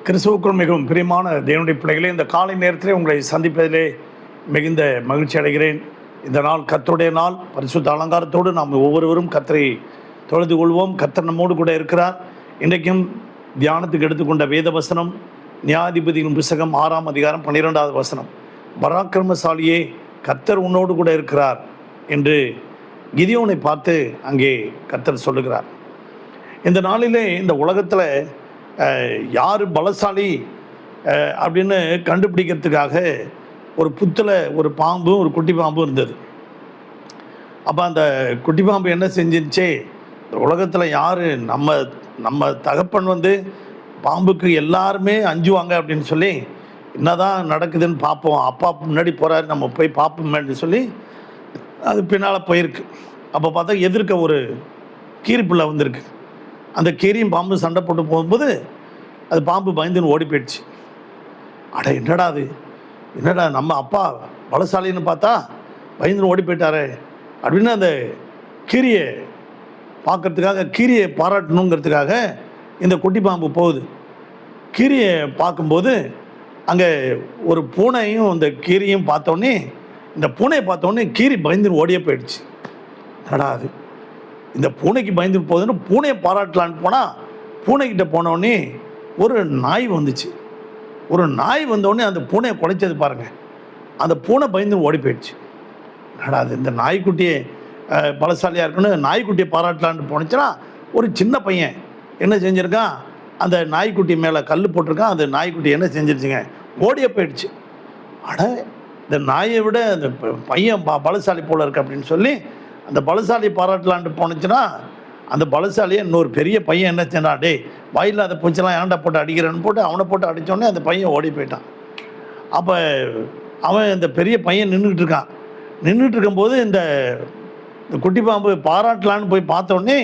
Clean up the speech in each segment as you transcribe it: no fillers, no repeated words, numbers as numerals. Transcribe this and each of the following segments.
கிறிஸ்துவுக்குள் மிகவும் பிரியமான தேவனுடைய பிள்ளைகளே, இந்த காலை நேரத்திலே உங்களை சந்திப்பதிலே மிகுந்த மகிழ்ச்சி அடைகிறேன். இந்த நாள் கர்த்தருடைய நாள். பரிசுத்த அலங்காரத்தோடு நாம் ஒவ்வொருவரும் கர்த்தரை தொழுது கொள்வோம். கர்த்தர் நம்மோடு கூட இருக்கிறார். இன்றைக்கும் தியானத்துக்கு எடுத்துக்கொண்ட வேத வசனம் நியாயாதிபதியின் புத்தகம் 6ஆம் அதிகாரம் 12வது வசனம். பராக்கிரமசாலியே, கர்த்தர் உன்னோடு கூட இருக்கிறார் என்று கிதியோனை பார்த்து அங்கே கர்த்தர் சொல்லுகிறார். இந்த நாளிலே இந்த உலகத்தில் யார் பலசாலி அப்படின்னு கண்டுபிடிக்கிறதுக்காக ஒரு புத்தில் ஒரு பாம்பும் ஒரு குட்டி பாம்பும் இருந்தது. அப்போ அந்த குட்டி பாம்பு என்ன செஞ்சிருச்சே, உலகத்தில் யார் நம்ம தகப்பன் பாம்புக்கு எல்லாருமே அஞ்சுவாங்க அப்படின்னு சொல்லி என்னதான் நடக்குதுன்னு பார்ப்போம், அப்பா முன்னாடி போகிறாரு, நம்ம போய் பார்ப்போமேன்னு சொல்லி அது பின்னால் போயிருக்கு. அப்போ பார்த்தா எதிர்க்க ஒரு கீரிப்பிள்ளை வந்திருக்கு. அந்த கீரியும் பாம்பு சண்டை போட்டு போகும்போது அது பாம்பு பயந்துன்னு ஓடி போயிடுச்சு. என்னடா நம்ம அப்பா பலசாலின்னு பார்த்தா பயந்துன்னு ஓடி போயிட்டாரே அப்படின்னு அந்த கீரியை பார்க்கறதுக்காக, கீரியை பாராட்டணுங்கிறதுக்காக இந்த குட்டி பாம்பு போகுது. கீரியை பார்க்கும்போது அங்கே ஒரு பூனையும் அந்த கீரியும் பார்த்தோன்னே, இந்த பூனையை பார்த்தோன்னே கீரி பயந்துன்னு ஓடியே போயிடுச்சு. அது இந்த பூனைக்கு பயந்து போகுதுன்னு பூனையை பாராட்டலான்னு போனால், பூனைக்கிட்ட போனோடனே ஒரு நாய் வந்துச்சு. ஒரு நாய் வந்தோடனே அந்த பூனையை குலைச்சது பாருங்கள். அந்த பூனை பயந்து ஓடி போயிடுச்சு. அது இந்த நாய்க்குட்டியை பலசாலியாக இருக்குன்னு நாய்க்குட்டியை பாராட்டலான்னு போனுச்சுன்னா, ஒரு சின்ன பையன் என்ன செஞ்சுருக்கான், அந்த நாய்க்குட்டி மேலே கல் போட்டிருக்கான். அந்த நாய்க்குட்டி என்ன செஞ்சிருச்சுங்க, ஓடியே போயிடுச்சு. இந்த நாயை விட அந்த பையன் பலசாலி போல் இருக்கு அப்படின்னு சொல்லி அந்த பலசாலியை பாராட்டலான்ட்டு போனுச்சுன்னா, அந்த பலசாலியை இன்னொரு பெரிய பையன் என்ன செஞ்சா, டே வாயில்லாத பூச்செல்லாம் ஏன்டா போட்டு அடிக்கிறேன்னு போட்டு அவனை போட்டு அடித்தோடனே அந்த பையன் ஓடி போயிட்டான். அப்போ அவன் இந்த பெரிய பையன் நின்றுக்கிட்டு இருக்கான். நின்றுட்டு இருக்கும்போது இந்த குட்டி பாம்பு பாராட்டலான்னு போய் பார்த்தோடனே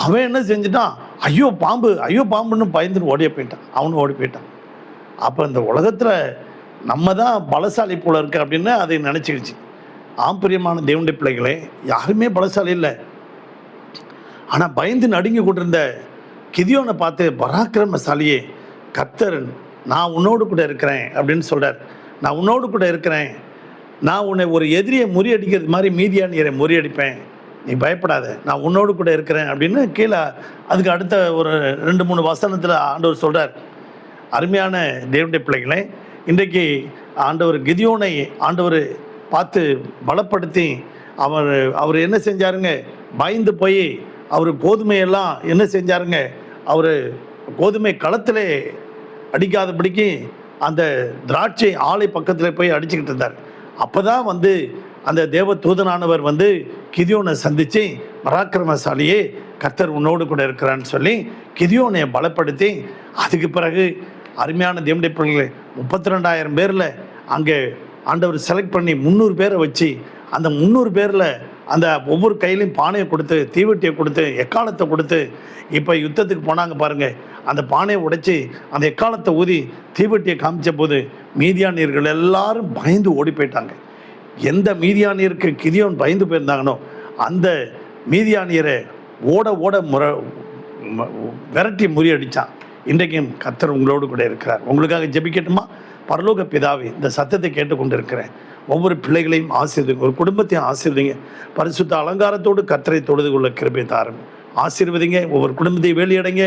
அவன் என்ன செஞ்சுட்டான், ஐயோ பாம்புன்னு பயந்துட்டு ஓடியே போயிட்டான். அவனும் ஓடி போயிட்டான். அப்போ இந்த உலகத்தில் நம்ம தான் பலசாலி போல இருக்கு அப்படின்னு அதை நினச்சிக்கிச்சு. ஆம்பரியமான தேவனுடைய பிள்ளைகளே, யாருமே பலசாலி இல்லை. ஆனால் பயந்து நடுங்கி கொண்டிருந்த கிதியோனை பார்த்து, பராக்கிரமசாலியே, கர்த்தர் நான் உன்னோடு கூட இருக்கிறேன் அப்படின்னு சொல்கிறார். நான் உன்னோடு கூட இருக்கிறேன், நான் உன்னை ஒரு எதிரியை முறியடிக்கிறது மாதிரி மீதியானியரை முறியடிப்பேன், நீ பயப்படாத, நான் உன்னோடு கூட இருக்கிறேன் அப்படின்னு கீழே அதுக்கு அடுத்த ஒரு 2-3 வசனத்தில் ஆண்டவர் சொல்கிறார். அருமையான தேவனுடைய பிள்ளைகளே, இன்றைக்கு ஆண்டவர் கிதியோனை ஆண்டவர் பார்த்து பலப்படுத்தி அவர் என்ன செஞ்சாருங்க, பயந்து போய் அவர் கோதுமையெல்லாம் என்ன செஞ்சாருங்க, அவர் கோதுமை களத்திலே அடிக்காதபடிக்கு அந்த திராட்சை ஆலை பக்கத்தில் போய் அடிச்சுக்கிட்டு இருந்தார். அப்போ தான் அந்த தேவ தூதனானவர் கிதியோனை சந்தித்து, பராக்கிரமசாலியே, கர்த்தர் உன்னோடு கூட இருக்கிறான்னு சொல்லி கிதியோனை பலப்படுத்தி, அதுக்கு பிறகு அருமையான தேவனுடைய பிள்ளைகளை 32,000 பேரில் அங்கே ஆண்டவர் செலக்ட் பண்ணி 300 பேரை வச்சு, அந்த 300 பேரில் அந்த ஒவ்வொரு கையிலையும் பானையை கொடுத்து, தீவெட்டியை கொடுத்து, எக்காலத்தை கொடுத்து, இப்போ யுத்தத்துக்கு போனாங்க பாருங்கள், அந்த பானையை உடைச்சி அந்த எக்காலத்தை ஊதி தீவெட்டியை காமிச்ச போது மீதியானியர்கள் எல்லாரும் பயந்து ஓடி போயிட்டாங்க. எந்த மீதியானியருக்கு கிதியோன் பயந்து போயிருந்தாங்கனோ அந்த மீதியானியரை ஓட விரட்டி முறியடித்தான். இன்றைக்கும் கர்த்தர் உங்களோடு கூட இருக்கிறார். உங்களுக்காக ஜெபிக்கட்டுமா? பரலோக பிதாவே, இந்த சத்தத்தை கேட்டுக்கொண்டு இருக்கிறேன் ஒவ்வொரு பிள்ளைகளையும் ஆசீர்வதிங்க, ஒரு குடும்பத்தையும் ஆசீர்வதிங்க. பரிசுத்த அலங்காரத்தோடு கர்த்தரை தொழுது கொள்ள கிருபை தாரும். ஆசீர்வதிங்க, ஒவ்வொரு குடும்பத்தையும் வேலையடைங்க.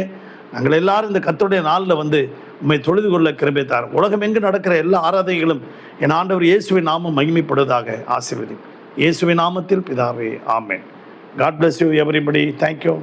நாங்கள் எல்லாரும் இந்த கர்த்தருடைய நாளில் உண்மை தொழுது கொள்ள கிருபை தாரும். உலகம் எங்கு நடக்கிற எல்லா ஆராதனைகளும் என் ஆண்டவர் இயேசுவின் நாமம் மகிமைப்படுவதாக. ஆசீர்வதிங்க இயேசுவின் நாமத்தில் பிதாவே, ஆமென். God bless you everybody. Thank you.